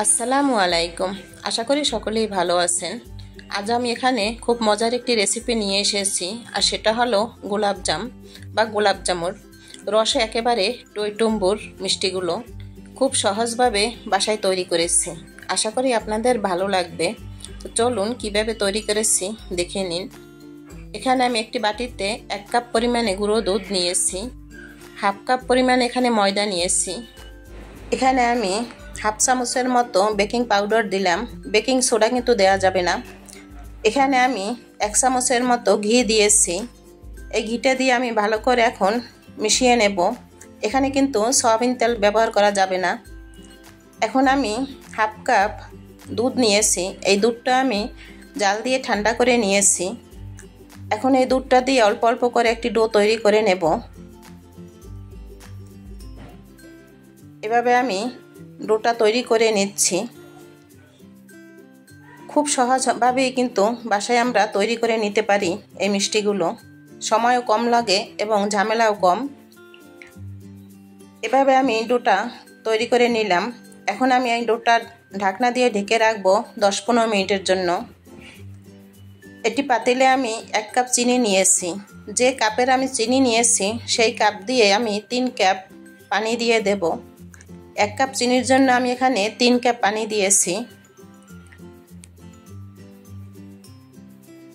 আসসালামু আলাইকুম। আশা করি সকলেই ভালো আছেন। আজ আমি এখানে খুব মজার একটি রেসিপি নিয়ে এসেছি, আর সেটা হলো গোলাপজাম বা গোলাপজামুর। রসে একেবারে টইটুম্বুর মিষ্টিগুলো খুব সহজভাবে বাসায় তৈরি করেছি। আশা করি আপনাদের ভালো লাগবে। তো চলুন কিভাবে তৈরি করেছি দেখে নিন। এখানে আমি একটি বাটিতে 1 কাপ পরিমাণে গুঁড়ো দুধ নিয়েছি, হাফ কাপ পরিমাণে এখানে ময়দা নিয়েছি। এখানে আমি হাফ চামচের মতো বেকিং পাউডার দিলাম, বেকিং সোডা কিন্তু দেওয়া যাবে না। এখানে আমি 1 চামচের মতো ঘি দিয়েছি। এই ঘিটা দিয়ে আমি ভালো করে এখন মিশিয়ে নেব। এখানে কিন্তু সয়াবিন তেল ব্যবহার করা যাবে না। এখন আমি হাফ কাপ দুধ নিয়েছি, এই দুধটা আমি জাল দিয়ে ঠান্ডা করে নিয়েছি। এখন এই দুধটা দিয়ে অল্প অল্প করে একটি ডো তৈরি করে নেব। এভাবে আমি ডোটা তৈরি করে নিচ্ছি। খুব সহজভাবেই কিন্তু বাসায় আমরা তৈরি করে নিতে পারি এই মিষ্টিগুলো। সময়ও কম লাগে এবং ঝামেলাও কম। এভাবে আমি ডোটা তৈরি করে নিলাম। এখন আমি এই ডোটা ঢাকনা দিয়ে ঢেকে রাখবো 10-15 মিনিটের জন্য। এটি পাতিলে আমি 1 কাপ চিনি নিয়েছি। যে কাপের আমি চিনি নিয়েছি সেই কাপ দিয়ে আমি 3 কাপ পানি দিয়ে দেব। 1 কাপ চিনির জন্য আমি এখানে 3 কাপ পানি দিয়েছি।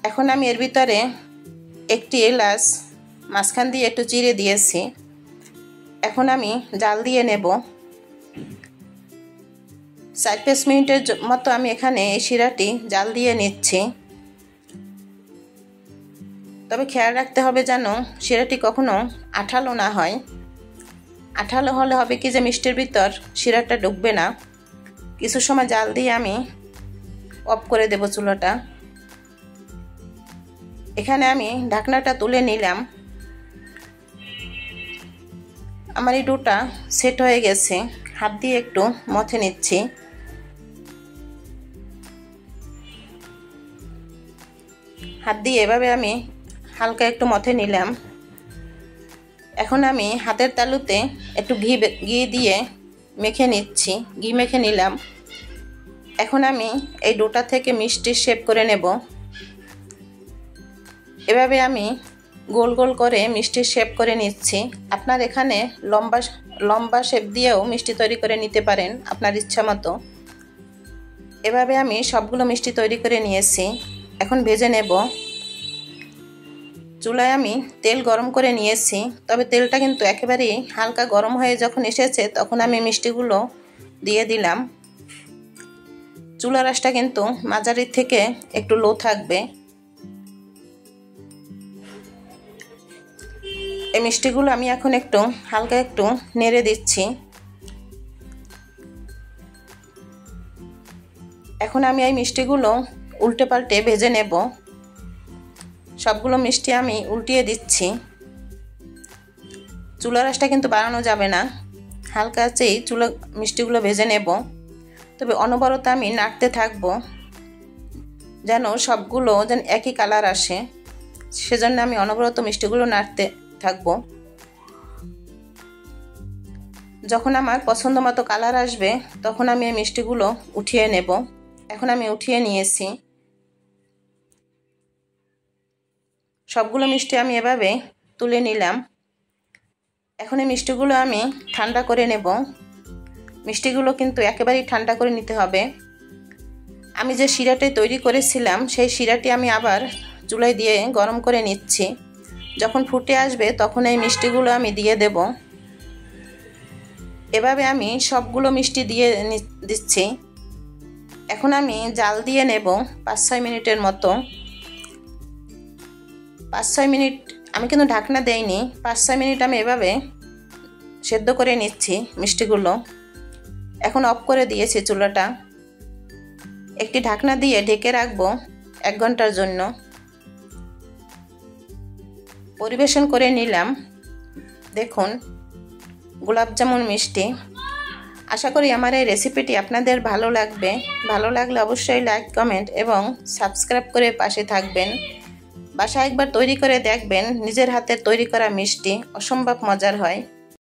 এখন আমি এর ভিতরে একটি এলাচ মাঝখান দিয়ে একটু চিড়ে দিয়েছি। এখন আমি জাল দিয়ে নেব। 4-5 মিনিটের মতো আমি এখানে এই শিরাটি জাল দিয়ে নিচ্ছি। তবে খেয়াল রাখতে হবে যেন শিরাটি কখনো আঠালো না হয়। আঠালো হলে হবে কি যে মিষ্টির ভিতর শিরাটা ঢুকবে না। কিছু সময় জাল দিয়ে আমি অফ করে দেব চুলাটা। এখানে আমি ঢাকনাটা তুলে নিলাম। আমার এই ডোটা সেট হয়ে গেছে। হাত দিয়ে একটু মথে নিচ্ছি। হাত দিয়ে এভাবে আমি হালকা একটু মথে নিলাম। এখন আমি হাতের তালুতে একটু ঘি দিয়ে মেখে নিচ্ছি। ঘি মেখে নিলাম। এখন আমি এই ডোটা থেকে মিষ্টির শেপ করে নেব। এভাবে আমি গোল গোল করে মিষ্টির শেপ করে নিচ্ছি। আপনার এখানে লম্বা শেপ দিয়েও মিষ্টি তৈরি করে নিতে পারেন আপনার ইচ্ছা মতো। এভাবে আমি সবগুলো মিষ্টি তৈরি করে নিয়েছি। এখন ভেজে নেব। চুলায় আমি তেল গরম করে নিয়েছি, তবে তেলটা কিন্তু একেবারেই হালকা গরম হয়ে যখন এসেছে তখন আমি মিষ্টিগুলো দিয়ে দিলাম। চুলার আঁচটা কিন্তু মাঝারি থেকে একটু লো থাকবে। এই মিষ্টিগুলো আমি এখন একটু হালকা একটু নেড়ে দিচ্ছি। এখন আমি এই মিষ্টিগুলো উল্টে পাল্টে ভেজে নেব। সবগুলো মিষ্টি আমি উল্টিয়ে দিচ্ছি। চুলার আঁচটা কিন্তু বাড়ানো যাবে না, হালকা আঁচেই মিষ্টিগুলো ভেজে নেব। তবে অনবরত আমি নাড়তে থাকব যেন সবগুলো যেন একই কালার আসে। সেজন্য আমি অনবরত মিষ্টিগুলো নাড়তে থাকব। যখন আমার পছন্দ মতো কালার আসবে তখন আমি এই মিষ্টিগুলো উঠিয়ে নেব। এখন আমি উঠিয়ে নিয়েছি। সবগুলো মিষ্টি আমি এভাবে তুলে নিলাম। এখন এই মিষ্টিগুলো আমি ঠান্ডা করে নেব। মিষ্টিগুলো কিন্তু একেবারেই ঠান্ডা করে নিতে হবে। আমি যে শিরাটি তৈরি করেছিলাম সেই শিরাটি আমি আবার চুলায় দিয়ে গরম করে নিচ্ছি। যখন ফুটে আসবে তখন এই মিষ্টিগুলো আমি দিয়ে দেব। এভাবে আমি সবগুলো মিষ্টি দিয়ে দিচ্ছি। এখন আমি জাল দিয়ে নেব 5-6 মিনিটের মতো। 5-6 মিনিট আমি কিন্তু ঢাকনা দেইনি। 5-6 মিনিট আমি এভাবে সেদ্ধ করে নিচ্ছি মিষ্টিগুলো। এখন অফ করে দিয়েছি চুলাটা। একটি ঢাকনা দিয়ে ঢেকে রাখবো 1 ঘন্টার জন্য। পরিবেশন করে নিলাম। দেখুন গোলাপজামুন মিষ্টি। আশা করি আমার এই রেসিপিটি আপনাদের ভালো লাগবে। ভালো লাগলে অবশ্যই লাইক, কমেন্ট এবং সাবস্ক্রাইব করে পাশে থাকবেন। বাসায় একবার তৈরি করে দেখবেন, নিজের হাতের তৈরি করা মিষ্টি অসম্ভব মজার হয়।